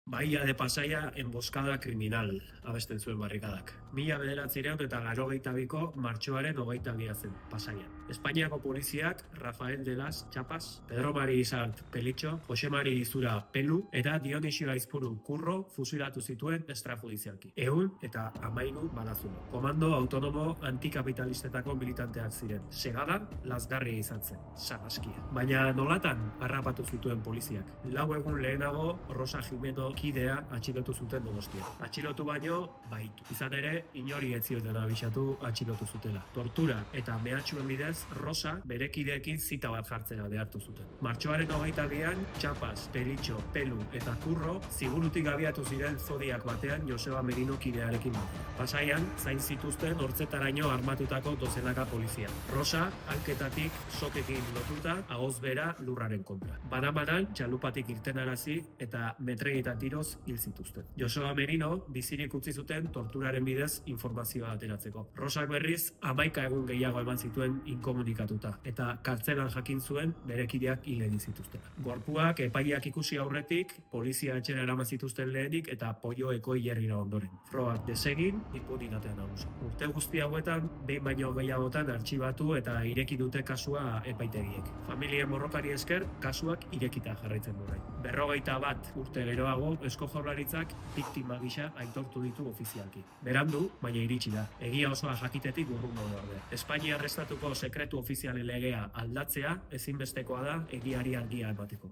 Bahía de Pasaia, emboscada criminal, abesten zuen barrikadak. 1982ko martxoaren 22 zen, Pasaian. Espainiako poliziak Rafael de las Chapas, Pedro Mari Izart Pelitxo, Jose Mari Izura Pelu eta Dionisio Aizpuru Kurro fusilatu zituen extrajudizialki. 113 balazulo. Komando autonomo antikapitalistetako militanteak ziren. Segada, lazgarria izan zen, sarraskia. Baina nolatan harrapatu zituen poliziak? 4 egun lehenago, Rosa Jimeno kidea atxilotu zuten Donostia. Atxilotu baino, baitu. Izan ere, inori ez zioten abisatu atxilotu zutela. Tortura eta mehatxuen bidez, Rosa bere kideekin zita bat jartzea behartu zuten. Martxoaren 22an, Chapas, Pelitxo, Pelu eta Kurro zigurutik abiatu ziren Zodiak batean Joseba Merino kidearekin batera. Pasaian, zain zituzten hortzetaraino armatutako dozenaka polizia. Rosa, hanketatik sokekin lotuta, ahoz bera lurraren kontra. Banamanan, txalupatik irtenarazi eta metreietan tiroz hil zituzten. Joseba Merino bizirik utzi zuten torturaren bidez informazioa ateratzeko. Rosak berriz 11 egun gehiago eman zituen inkomunikatuta eta kartzelan jakin zuen bere kideak hil egin zituzten. Gorpuak epaileak ikusi aurretik, polizia etxera eraman zituzten lehenik eta pollo ekoilerrira ondoren. Frogak desegin, inpunitatean nagusi. Urte guzti hauetan, behin baino gehiagotan artxibatu eta ireki dute kasua epaitegiek. Familien borrokari esker, kasuak irekita jarraitzen du orain. 51 urte geroago, Eusko Jaurlaritzak biktima gisa aitortu ditu ofizialki. Berandu, baina iritsi da. Egia osoa jakitetik urrungo daude. Espainiar estatuko sekretu ofizialen legea aldatzea ezinbestekoa da egiari argia emateko.